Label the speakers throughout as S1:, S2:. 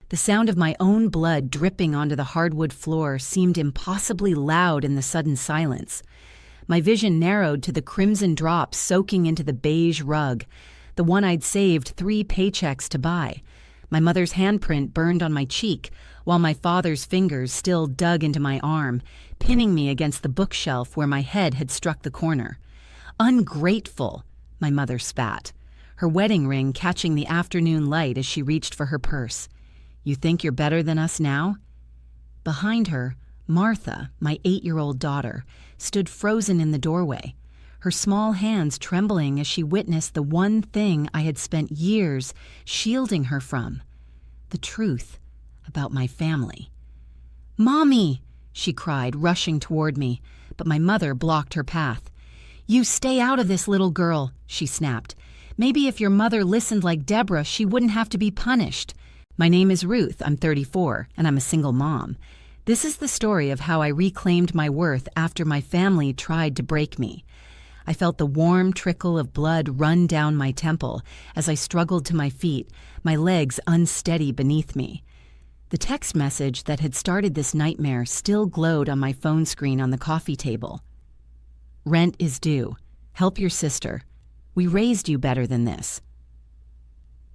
S1: The sound of my own blood dripping onto the hardwood floor seemed impossibly loud in the sudden silence. My vision narrowed to the crimson drops soaking into the beige rug, the one I'd saved 3 paychecks to buy. My mother's handprint burned on my cheek, while my father's fingers still dug into my arm, pinning me against the bookshelf where my head had struck the corner. "Ungrateful," my mother spat, her wedding ring catching the afternoon light as she reached for her purse. "You think you're better than us now?" Behind her, Martha, my 8-year-old daughter, stood frozen in the doorway, her small hands trembling as she witnessed the one thing I had spent years shielding her from: the truth about my family. "Mommy!" she cried, rushing toward me, but my mother blocked her path. "You stay out of this, little girl," she snapped. "Maybe if your mother listened like Deborah, she wouldn't have to be punished." My name is Ruth, I'm 34, and I'm a single mom. This is the story of how I reclaimed my worth after my family tried to break me. I felt the warm trickle of blood run down my temple as I struggled to my feet, my legs unsteady beneath me. The text message that had started this nightmare still glowed on my phone screen on the coffee table. "Rent is due. Help your sister. We raised you better than this."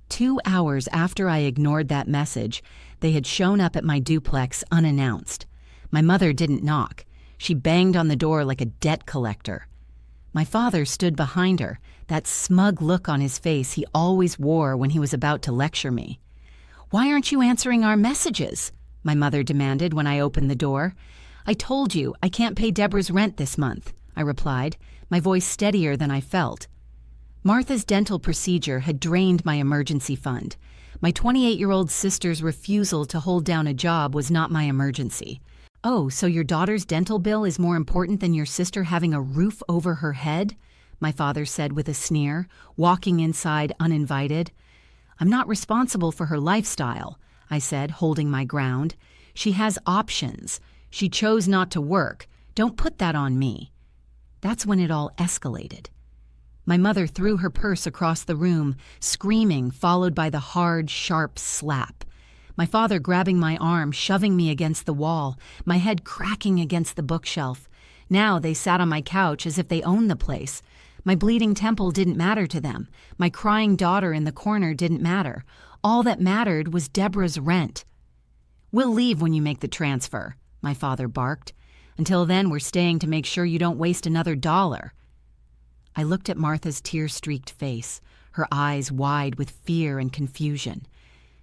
S1: 2 hours after I ignored that message, they had shown up at my duplex unannounced. My mother didn't knock. She banged on the door like a debt collector. My father stood behind her, that smug look on his face he always wore when he was about to lecture me. "Why aren't you answering our messages?" my mother demanded when I opened the door. "I told you I can't pay Deborah's rent this month," I replied, my voice steadier than I felt. Martha's dental procedure had drained my emergency fund. My 28-year-old sister's refusal to hold down a job was not my emergency. "Oh, so your daughter's dental bill is more important than your sister having a roof over her head?" my father said with a sneer, walking inside uninvited. "I'm not responsible for her lifestyle," I said, holding my ground. "She has options. She chose not to work. Don't put that on me." That's when it all escalated. My mother threw her purse across the room, screaming, followed by the hard, sharp slap. My father grabbing my arm, shoving me against the wall, my head cracking against the bookshelf. Now they sat on my couch as if they owned the place. My bleeding temple didn't matter to them. My crying daughter in the corner didn't matter. All that mattered was Deborah's rent. "We'll leave when you make the transfer," my father barked. "Until then, we're staying to make sure you don't waste another dollar." I looked at Martha's tear-streaked face, her eyes wide with fear and confusion.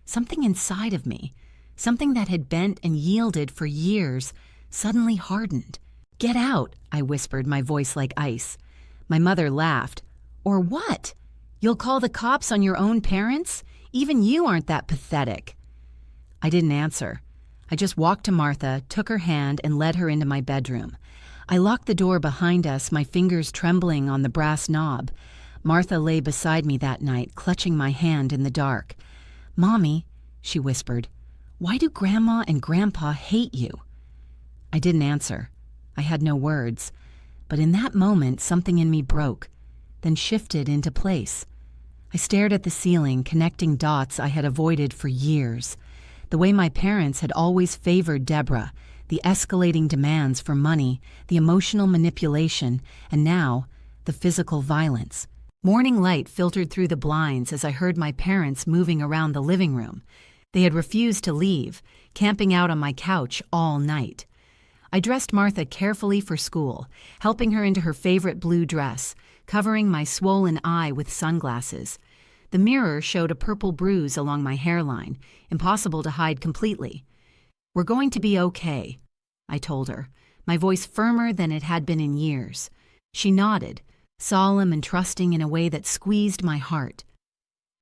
S1: Something inside of me, something that had bent and yielded for years, suddenly hardened. "Get out," I whispered, my voice like ice. My mother laughed. "Or what? You'll call the cops on your own parents? Even you aren't that pathetic." I didn't answer. I just walked to Martha, took her hand, and led her into my bedroom. I locked the door behind us, my fingers trembling on the brass knob. Martha lay beside me that night, clutching my hand in the dark. "Mommy," she whispered, "why do Grandma and Grandpa hate you?" I didn't answer. I had no words. But in that moment, something in me broke, then shifted into place. I stared at the ceiling, connecting dots I had avoided for years. The way my parents had always favored Deborah, the escalating demands for money, the emotional manipulation, and now, the physical violence. Morning light filtered through the blinds as I heard my parents moving around the living room. They had refused to leave, camping out on my couch all night. I dressed Martha carefully for school, helping her into her favorite blue dress, covering my swollen eye with sunglasses. The mirror showed a purple bruise along my hairline, impossible to hide completely. "We're going to be okay," I told her, my voice firmer than it had been in years. She nodded, solemn and trusting in a way that squeezed my heart.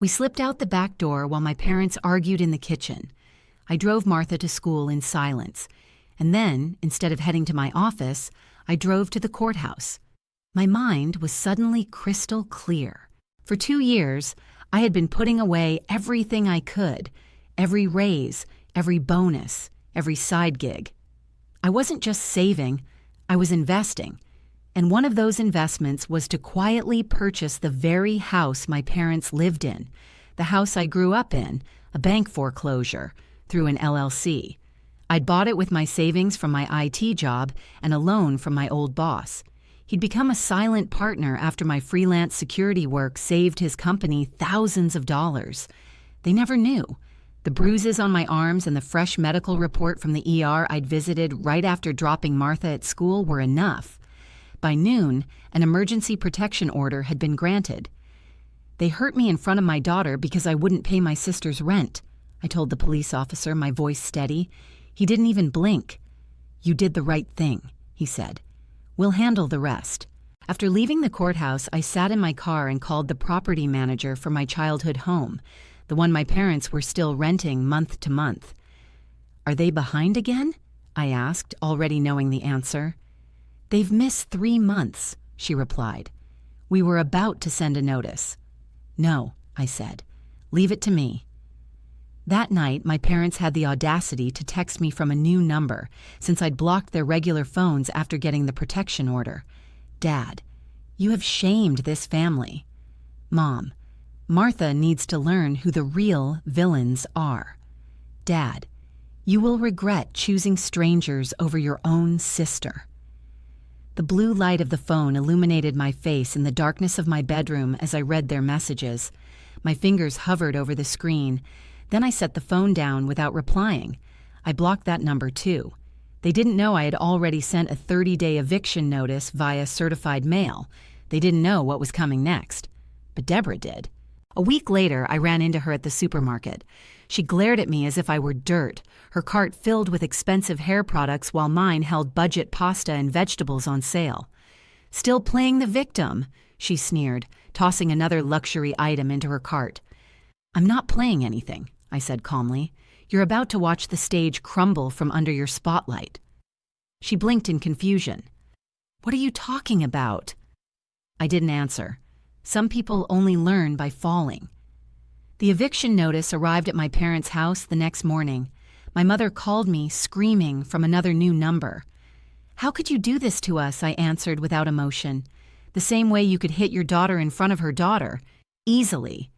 S1: We slipped out the back door while my parents argued in the kitchen. I drove Martha to school in silence, and then, instead of heading to my office, I drove to the courthouse. My mind was suddenly crystal clear. For 2 years, I had been putting away everything I could, every raise, every bonus, every side gig. I wasn't just saving, I was investing. And one of those investments was to quietly purchase the very house my parents lived in, the house I grew up in, a bank foreclosure, through an LLC. I'd bought it with my savings from my IT job and a loan from my old boss. He'd become a silent partner after my freelance security work saved his company thousands of dollars. They never knew. The bruises on my arms and the fresh medical report from the ER I'd visited right after dropping Martha at school were enough. By noon, an emergency protection order had been granted. They hurt me in front of my daughter because I wouldn't pay my sister's rent, I told the police officer, my voice steady. He didn't even blink. "You did the right thing," he said. "We'll handle the rest." After leaving the courthouse, I sat in my car and called the property manager for my childhood home, the one my parents were still renting month to month. "Are they behind again?" I asked, already knowing the answer. "They've missed 3 months," she replied. "We were about to send a notice." "No," I said. "Leave it to me." That night, my parents had the audacity to text me from a new number, since I'd blocked their regular phones after getting the protection order. "Dad, you have shamed this family." "Mom, Martha needs to learn who the real villains are." "Dad, you will regret choosing strangers over your own sister." The blue light of the phone illuminated my face in the darkness of my bedroom as I read their messages. My fingers hovered over the screen. Then I set the phone down without replying. I blocked that number too. They didn't know I had already sent a 30-day eviction notice via certified mail. They didn't know what was coming next. But Deborah did. A week later, I ran into her at the supermarket. She glared at me as if I were dirt, her cart filled with expensive hair products while mine held budget pasta and vegetables on sale. "Still playing the victim," she sneered, tossing another luxury item into her cart. "I'm not playing anything," I said calmly. "You're about to watch the stage crumble from under your spotlight." She blinked in confusion. "What are you talking about?" I didn't answer. Some people only learn by falling. The eviction notice arrived at my parents' house the next morning. My mother called me, screaming, from another new number. "How could you do this to us?" I answered without emotion. "The same way you could hit your daughter in front of her daughter. Easily."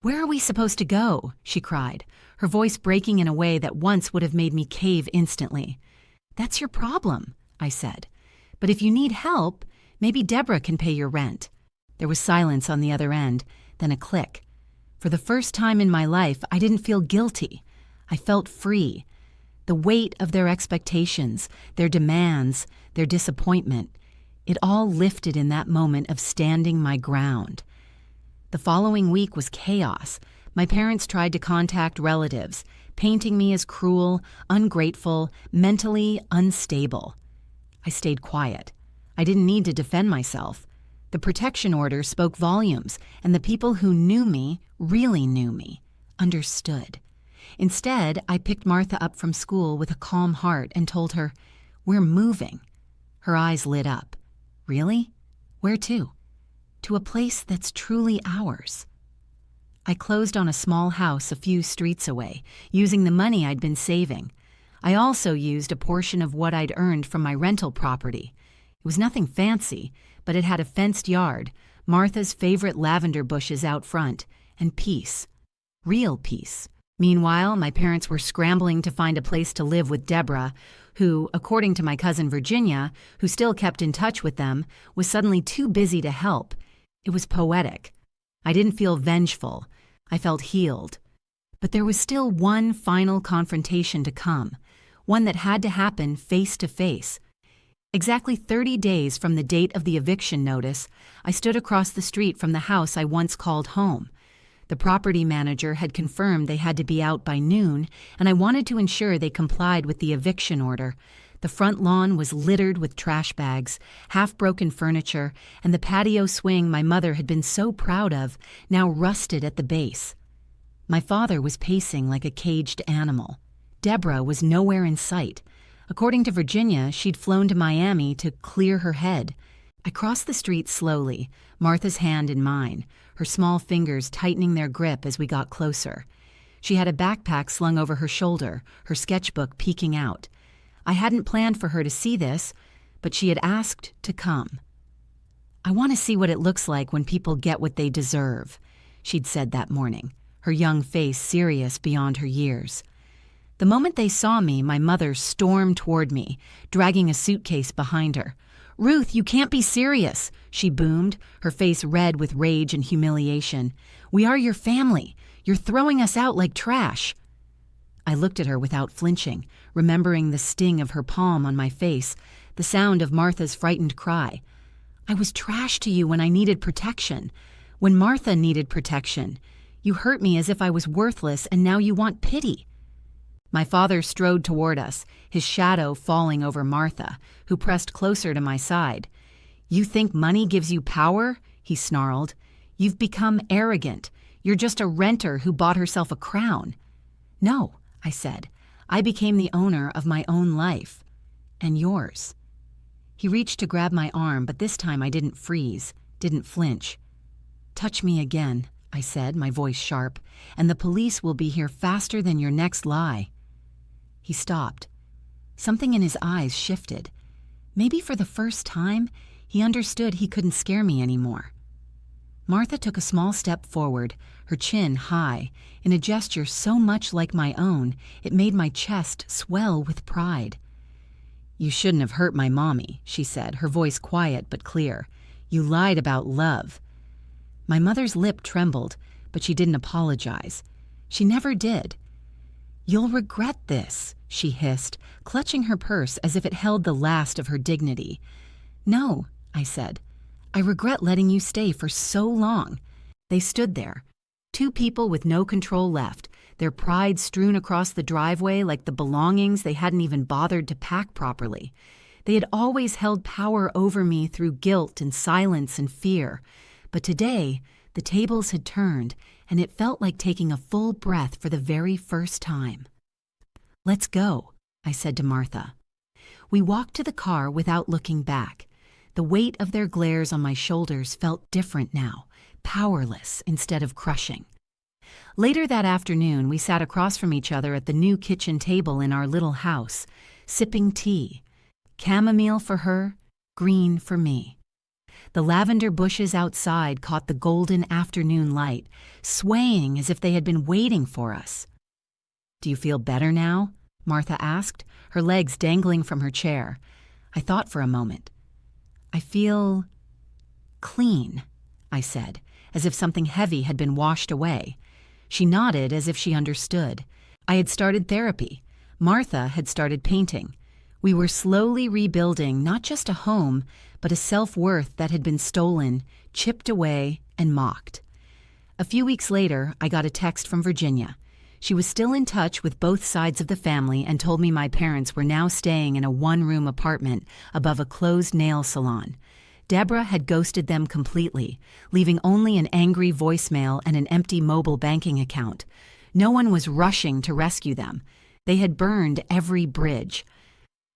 S1: "Where are we supposed to go?" she cried, her voice breaking in a way that once would have made me cave instantly. "That's your problem," I said. "But if you need help, maybe Deborah can pay your rent." There was silence on the other end, then a click. For the first time in my life, I didn't feel guilty. I felt free. The weight of their expectations, their demands, their disappointment, it all lifted in that moment of standing my ground. The following week was chaos. My parents tried to contact relatives, painting me as cruel, ungrateful, mentally unstable. I stayed quiet. I didn't need to defend myself. The protection order spoke volumes, and the people who knew me, really knew me, understood. Instead, I picked Martha up from school with a calm heart and told her, "We're moving." Her eyes lit up. "Really? Where to?" "To a place that's truly ours." I closed on a small house a few streets away, using the money I'd been saving. I also used a portion of what I'd earned from my rental property. It was nothing fancy, but it had a fenced yard, Martha's favorite lavender bushes out front, and peace. Real peace. Meanwhile, my parents were scrambling to find a place to live with Deborah, who, according to my cousin Virginia, who still kept in touch with them, was suddenly too busy to help. It was poetic. I didn't feel vengeful. I felt healed. But there was still one final confrontation to come, one that had to happen face to face. Exactly 30 days from the date of the eviction notice, I stood across the street from the house I once called home. The property manager had confirmed they had to be out by noon, and I wanted to ensure they complied with the eviction order. The front lawn was littered with trash bags, half-broken furniture, and the patio swing my mother had been so proud of, now rusted at the base. My father was pacing like a caged animal. Deborah was nowhere in sight. According to Virginia, she'd flown to Miami to clear her head. I crossed the street slowly, Martha's hand in mine, her small fingers tightening their grip as we got closer. She had a backpack slung over her shoulder, her sketchbook peeking out. I hadn't planned for her to see this, but she had asked to come. "I want to see what it looks like when people get what they deserve," she'd said that morning, her young face serious beyond her years. The moment they saw me, my mother stormed toward me, dragging a suitcase behind her. "Ruth, you can't be serious," she boomed, her face red with rage and humiliation. "We are your family. You're throwing us out like trash." I looked at her without flinching, remembering the sting of her palm on my face, the sound of Martha's frightened cry. "I was trash to you when I needed protection. When Martha needed protection. You hurt me as if I was worthless, and now you want pity." My father strode toward us, his shadow falling over Martha, who pressed closer to my side. "You think money gives you power?" he snarled. "You've become arrogant. You're just a renter who bought herself a crown." "No," I said. "I became the owner of my own life. And yours." He reached to grab my arm, but this time I didn't freeze, didn't flinch. "Touch me again," I said, my voice sharp, "and the police will be here faster than your next lie." He stopped. Something in his eyes shifted. Maybe for the first time, he understood he couldn't scare me anymore. Martha took a small step forward, her chin high, in a gesture so much like my own, it made my chest swell with pride. "You shouldn't have hurt my mommy," she said, her voice quiet but clear. "You lied about love." My mother's lip trembled, but she didn't apologize. She never did. "You'll regret this," she hissed, clutching her purse as if it held the last of her dignity. "No," I said. "I regret letting you stay for so long." They stood there, two people with no control left, their pride strewn across the driveway like the belongings they hadn't even bothered to pack properly. They had always held power over me through guilt and silence and fear. But today, the tables had turned, and it felt like taking a full breath for the very first time. "Let's go," I said to Martha. We walked to the car without looking back. The weight of their glares on my shoulders felt different now, powerless instead of crushing. Later that afternoon, we sat across from each other at the new kitchen table in our little house, sipping tea. Chamomile for her, green for me. The lavender bushes outside caught the golden afternoon light, swaying as if they had been waiting for us. "Do you feel better now?" Martha asked, her legs dangling from her chair. I thought for a moment. "I feel clean," I said, as if something heavy had been washed away. She nodded as if she understood. I had started therapy. Martha had started painting. We were slowly rebuilding not just a home, but a self-worth that had been stolen, chipped away, and mocked. A few weeks later, I got a text from Virginia. She was still in touch with both sides of the family and told me my parents were now staying in a one-room apartment above a closed nail salon. Deborah had ghosted them completely, leaving only an angry voicemail and an empty mobile banking account. No one was rushing to rescue them. They had burned every bridge.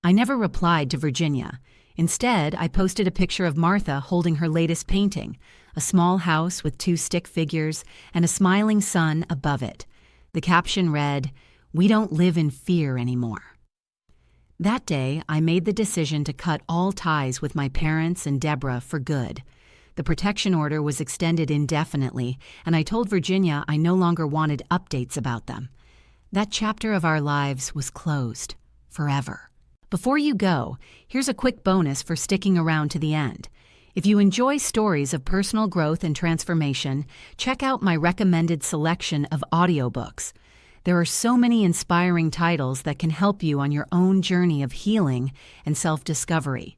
S1: I never replied to Virginia. Instead, I posted a picture of Martha holding her latest painting, a small house with 2 stick figures and a smiling sun above it. The caption read, "We don't live in fear anymore." That day, I made the decision to cut all ties with my parents and Deborah for good. The protection order was extended indefinitely, and I told Virginia I no longer wanted updates about them. That chapter of our lives was closed, forever. Before you go, here's a quick bonus for sticking around to the end. If you enjoy stories of personal growth and transformation, check out my recommended selection of audiobooks. There are so many inspiring titles that can help you on your own journey of healing and self-discovery.